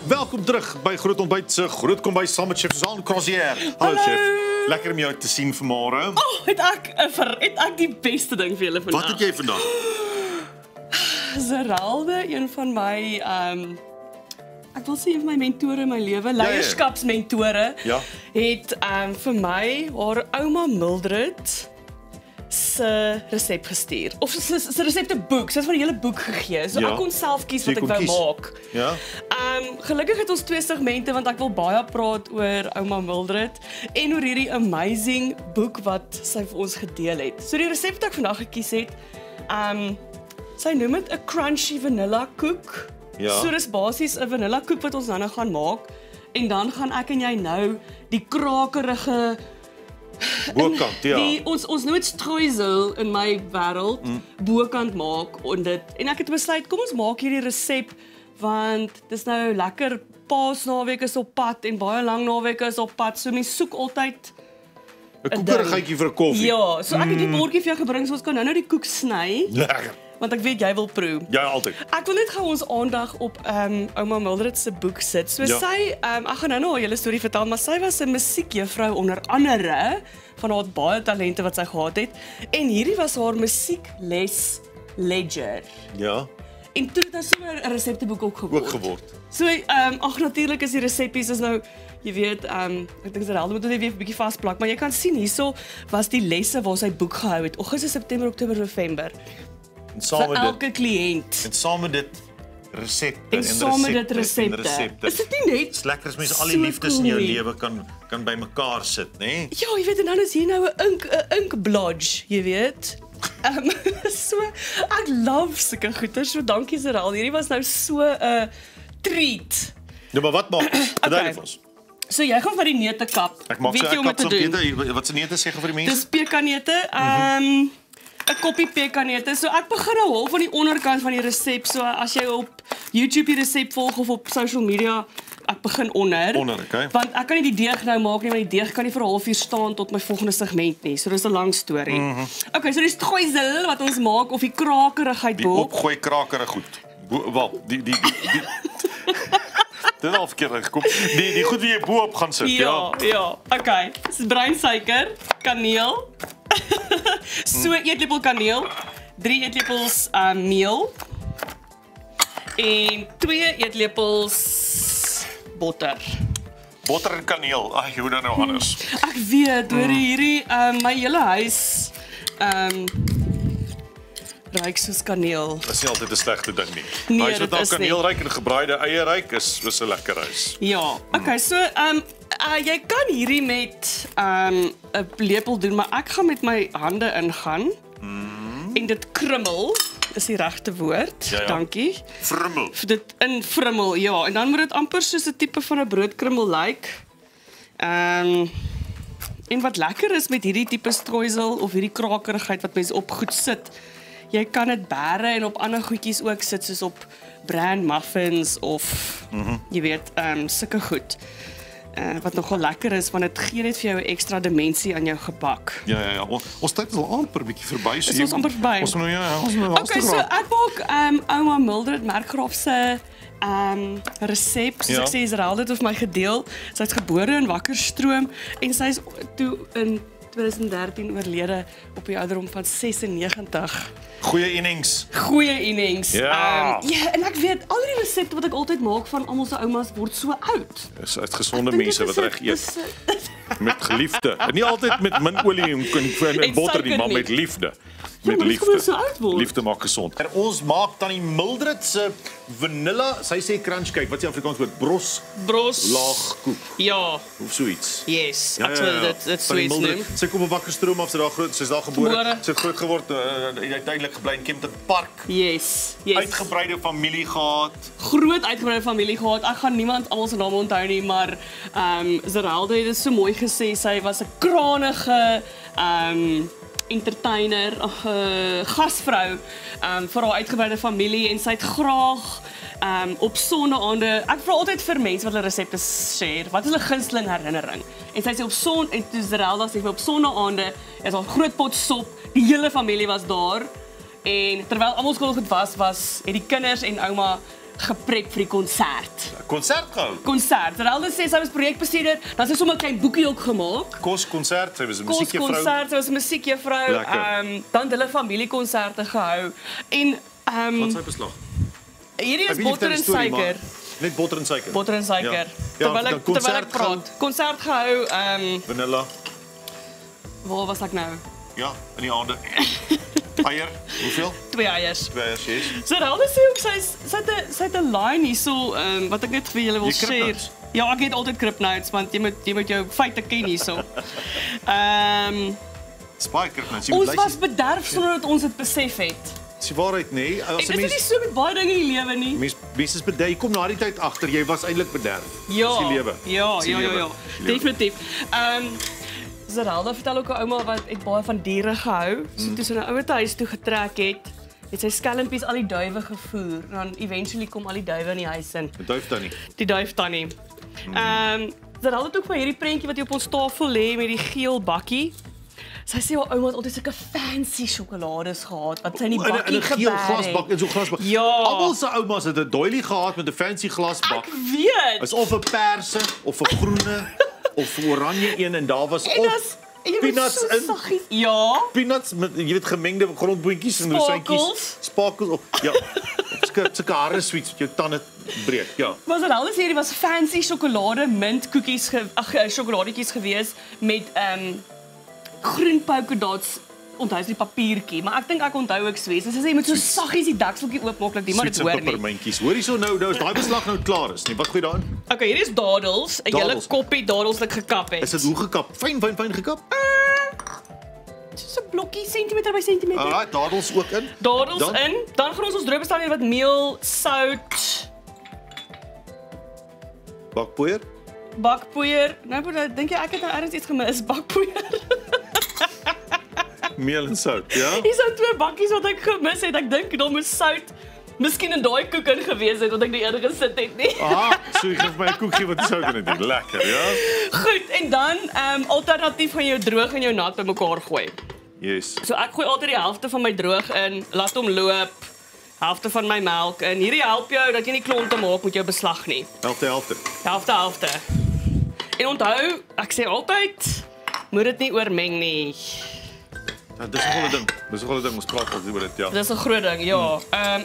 Welkom terug by Groot Ontbyt se Groot Kombuis saam met chef Susan Crozier. Hallo chef. Lekker om jou te sien vanmôre. Het ek die beste ding vir julle vandag. Wat het jy vandag? Zeralde, een van my ek wil sê een van my mentore in my lewe, leierskapsmentore, het vir my haar ouma Mildred se resep gestuur. Of sy resepteboek, sy het van die hele boek gegee. So ek kon self kies wat ek wou maak. Ja. Gelukkig het ons 2 segmente want ek wil baie praat oor ouma Mildred en oor hierdie amazing boek wat sy vir ons gedeel het. So die resep wat ek vandag gekies het, sy noem dit 'n crunchy vanilla koek. Ja. So dis basies 'n vanilla koek wat ons nou gaan maak en dan gaan ek en jy nou die krakerige Bokant, ja. Ons noem dit streusel in my wêreld, bokant maak en ek het besluit kom ons maak hierdie resep want dis nou lekker Paasnaweek is op pad en baie lang naweke is op pad, so mens soek altyd 'n koekerigheidjie vir 'n koffie. Ja, so ek het die bordjie vir jou gebring, so ons kan nou die koek sny. Lekker. Want ek weet jy wil proe. Ja, altyd. Ek wil net gou ons aandag op ouma Mildred se boek sit. So sy, ek gaan nou haar hele storie vertel, maar sy was 'n musiekjuffrou onder andere van haar baie talente wat sy gehad het. En hierdie was haar musiekles ledger. Ja. En toe het nou sommer 'n resepteboek ook geword. So ag natuurlik is die resepies is nou jy weet, ek dink Zeralde moet dit weer 'n bietjie vasplak, maar jy kan sien hierso was die lesse waar sy boek gehou het. Augustus, September, Oktober, November. Vir elke kliënt. En saam met dit resepte en resepte. Is dit nie net? Dis lekker as mense al die liefdes in jou lewe kan bymekaar sit, né? Nee? Ja, jy weet en dan is hier nou 'n inkblodge, jy weet. So ek love sulke goeie. So dankie Zeralde. Hierdie was nou so 'n treat. Nou maar wat maak? Verduidelik ons. So jy gaan van die neute kap. Ek maak so 'n kap van neute. Wat se neute sê jy vir die mense? Dis pekanneute. 'n koppie pekanneute. So ek begin nou half van die onderkant van die resep. So as jy op YouTube die resep volg of op social media, ek begin onder. Okay. Want ek kan nie die deeg nou maak nie, want die deeg kan nie vir 'n halfuur staan tot my volgende segment nie. So dis 'n lang storie. Okay, so die streusel wat ons maak of die krakerigheid bo. Die opgooi krakerige goed. Wel, die dit is al verkeerd gekom. Die goed wat jy bo-op gaan sit, ja. Ja, okay. Dis breinsuiker, kaneel. So 1 eetlepel kaneel, 3 eetlepels meel en 2 eetlepels botter. Botter en kaneel. Ag, hoe dan nou anders? Ek weet, hoor hierdie my hele huis ruik soos kaneel. Dit is nie altyd 'n slegte ding nie. Nee, huis wat al kaneel ruik en gebraaide eie ruik is 'n lekker huis. Ja, okay, so jy kan hierdie met 'n lepel doen, maar ek gaan met my hande ingaan en dit krummel. Is die regte woord. Ja. Dankie. Frummel. Dit in frummel, ja. En dan moet dit amper soos 'n tipe van 'n broodkrummel lyk. En wat lekker is met hierdie tipe streusel of hierdie krakerigheid wat mense op goed sit, jy kan dit bære en op ander goedjies ook sit soos op bran muffins of jy weet, sulke goed. Wat nogal lekker is want dit gee net vir jou 'n ekstra dimensie aan jou gebak. Ja. Ons tyd is al amper 'n bietjie verby. So ons amper verby. Ons nou okay, so ek maak ouma Mildred Merkgraaf se resep, soos ek sê, Zeralde het my gedeel. Sy is gebore in Wakkerstroom en sy is toe in 2013 oorlede op die ouderdom van 96. Goeie innings. Ja, en ek weet al die resepte wat ek altyd maak van almal se oumas word so oud. Dis uit gesonde mense wat reg eet. Met geliefde. En nie altyd met min olie en botter nie, maar met liefde. Met liefde. Liefde maak gesond. En ons maak dan die Mildred se vanilla, sy sê crunch cake, wat is die Afrikaans woord? Bros laag koek. Ja. Of so iets. Yes, ek sal dit so iets noem. Sy kom op Wakkerstroom af, sy's daar gebore. Sy het groot geword, uiteindelik gebly in Kempton Park. Yes. Uitgebreide familie gehad. Groot uitgebreide familie gehad. Ek gaan niemand almal se name onthou nie, maar Zeralde het dit so mooi gesê, sy was 'n kranige entertainer, gasvrou vir haar uitgebreide familie en sy het graag op sonnaande, ek vra altyd vir mense wat hulle resepte share, wat is hulle gunsteling herinnering? En sy sê en toe Zeralda sê op sonnaande, is daar 'n groot pot sop, die hele familie was daar en terwyl almal skoolgoed was het die kinders en ouma geprep vir die konsert. Konsert gehou. Konsert. Geralda sê sy was projekbestuurder, dan sy sommer 'n klein boekie ook gemaak. Koskonsert, sy was 'n musiekjuffrou. Koskonsert, sy was 'n musiekjuffrou. Dan hulle familiekonserte gehou en wat sy beslag. Hierdie is botter en suiker. Net botter en suiker. Botter en suiker. Terwyl ek praat. Konsert gehou, vanilla. Waar was ek nou? Ja, in die aande. Eier, hoeveel? 2 eiers. 2 eiers, yes. So Geralda sê ook sy het 'n line hierso, wat ek net vir julle wil share. Ja, ek het altyd kripnotes want jy moet jou feite ken hierso. Spy kripnotes. Ons was bederf sonder dat ons dit besef het. Dis die waarheid nê. As 'n mens is so met baie dinge in die lewe nie. Mens is bederf. Jy kom na die tyd agter jy was eintlik bederf. Ja. Dis die lewe. Ja. Definitief. Geralda vertel ook 'n ouma wat het baie van diere gehou. So toe sy na 'n ouer huis toe getrek het sy skelmpies al die duwe gevoer. En dan eventually kom al die duwe in die huis in. Die duif tannie. Geralda het ook van hierdie prentjie wat hier op ons tafel lê met die geel bakkie. Sy sê haar ouma het altyd sulke fancy sjokolades gehad wat sy in die bakkie geberg het. 'n geel glasbak in so 'n glasbak. Ja. Almal se oumas het 'n doilie gehad met 'n fancy glasbak. Ek weet. Is of 'n perse of 'n groene of 'n oranje een en daar was peanuts in. Ja. Peanuts met jy weet gemengde grondboontjies en rosientjies. Sparkles op. Ja. Sulke harde sweets wat jou tande breek. Ja. Maar so alles hierdie was fancy sjokolade mint koekies sjokoladetjies gewees met groen polka dots. Onthou is die papiertjie, maar ek dink ek onthou ook sweet. Sy sê jy moet so saggies die dekseltjie oopmaak dat die maar dit hoor nie. Pepermuntjies. Hoor hierso nou is daai beslag nou klaar is nie. Wat gooi daarin? Okay, hier is dadels, 'n hele koppie dadels wat ek gekap het. Is dit hoe gekap? Fyn gekap? So 'n blokkie sentimeter by sentimeter. Alraai, dadels ook in. Dadels in. Dan gaan ons droog bestaan wat meel, sout, bakpoeier. Nou dink jy ek het nou ergens iets gemis, bakpoeier. Meel en sout, ja? Hier is 2 bakkies wat ek gemis het. Ek dink daar moes sout miskien in daai koek in gewees het wat ek nie eerder gesit het nie. So jy gee my 'n koekie wat sout in het. Lekker, ja? Goed, en dan alternatief gaan jou droog en jou nat bymekaar gooi. Yes. So ek gooi altyd die helfte van my droog in, laat hom loop, helfte van my melk in. Hierdie help jou dat jy nie klonte maak met jou beslag nie. Helfte. En onthou, ek sê altyd, moet dit nie oormeng nie. Ja, dis 'n groot ding. Ons praat oor dit, ja. Dis 'n groot ding, ja.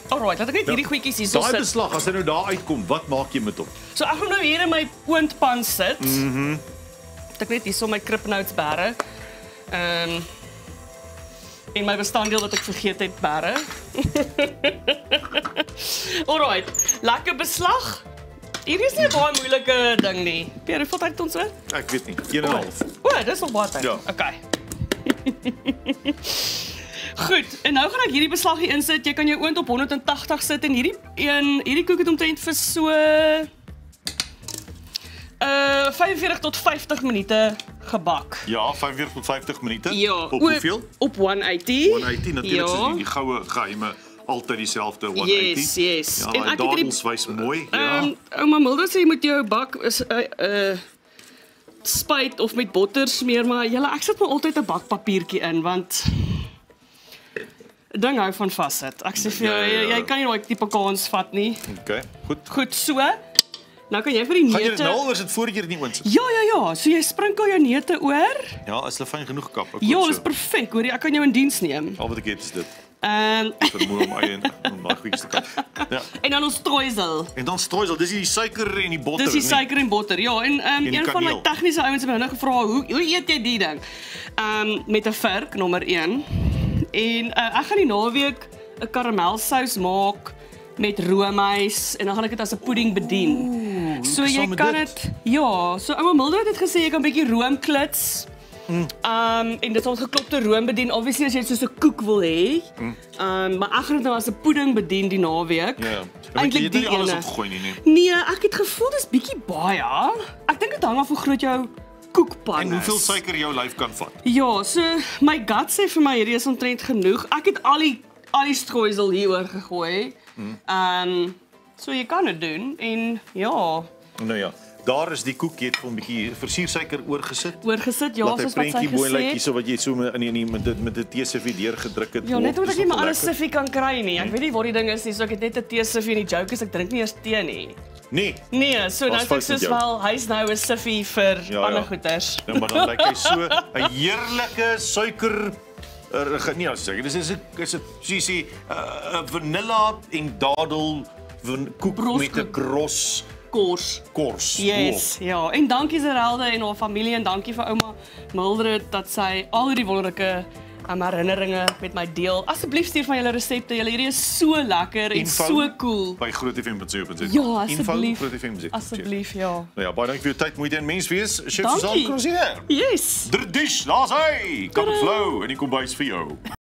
Alright, laat ek net hierdie goedjies hier so sit. Daai beslag, as hy nou daar uitkom, wat maak jy met hom? So ek gaan nou hier in my oondpan sit. Ek net hier so my kripnotes bære. En my bestanddeel wat ek vergeet het bære. Alright, lekker beslag. Hier is nie 'n baie moeilike ding nie. Pierre, hoeveel tyd het ons oor? Ek weet nie, 1,5. Dis nog baie tyd. Ja. Okay. Goed, en nou gaan ek hierdie beslag hier insit. Jy kan jou oond op 180 sit en hierdie koek het omtrent vir so 45 tot 50 minute gebak. Ja, 45 tot 50 minute. Ja, op hoeveel? Op 180. 180 natuurlik, so die goue geheime altyd dieselfde 180. Yes. Ja, en dadels wys mooi, ja. Ouma Milda sê jy moet jou bak is spuit of met botter smeer, maar ek sit maar altyd 'n bakpapiertjie in want ding hou van vassit. Ek sê vir jou, jy kan nie daai tipe kans vat nie. Okay, goed. Goed so. Nou kan jy vir die neute. Gaan jy dit nou oor sit voor jy dit nie oorsit? Ja. So jy sprinkel jou neute oor. Ja, is hulle fyn genoeg gekap? Ja, dis perfek. Hoor jy, ek kan jou in diens neem. Al wat ek het is dit. Vermoed om eie om daai goedjies te kan. Ja. En dan ons strooisel. Dis die suiker en die botter. Dis die suiker en botter. Ja, en een van my tegniese ouens het my nou gevra, hoe eet jy die ding? Met 'n vurk nommer 1. En ek gaan die naweek 'n karamelsous maak met roomys en dan gaan ek dit as 'n pudding bedien. So jy kan dit so ouma Mildred het gesê jy kan 'n bietjie room klits. En dit sal geklopte room bedien. Obviously as jy soos 'n koek wil hê. Maar ek gaan dit nou as 'n pudding bedien die naweek. Ja. Eintlik die alles opgooi nie. Nee, ek het gevoel dis bietjie baie. Ek dink dit hang af hoe groot jou koekpan is. En hoeveel suiker jou lyf kan vat. Ja, so my gut sê vir my hierdie is omtrent genoeg. Ek het al die strooisel hieroor gegooi. So jy kan dit doen en ja. Nou ja. Daar is die koek, jy het vir 'n bietjie versiersuiker oorgesit. Oorgesit, ja, soos wat sy gesê het. Laat hy prentjie mooi lyk hierso wat jy so met 'n teesiffie deurgedruk het. Ja, net omdat ek nie my ander siffie kan kry nie. Ek weet nie waar die ding is nie, so ek het net 'n teesiffie en die joke is ek drink nie eers tee nie. Nee, so nou ek soos wel, hy's nou 'n siffie vir ander goeders. Ja, maar dan lyk hy so 'n heerlike suiker nee, seker, dis is 'n sissie vanilla en dadel koek met 'n kors. Yes, ja. En dankie Zerelde en haar familie en dankie vir ouma Mildred dat sy al hierdie wonderlike herinneringe met my deel. Asseblief stuur van julle resepte. Hierdie is so lekker en so cool. By grootfm.co.za. Ja, asseblief. Asseblief, ja. Nou ja, baie dankie vir jou tyd. Moeite en mens wees. Chef Susan Crozier. Yes. Dish, daar's hy. Come flow en die kombuis vir jou.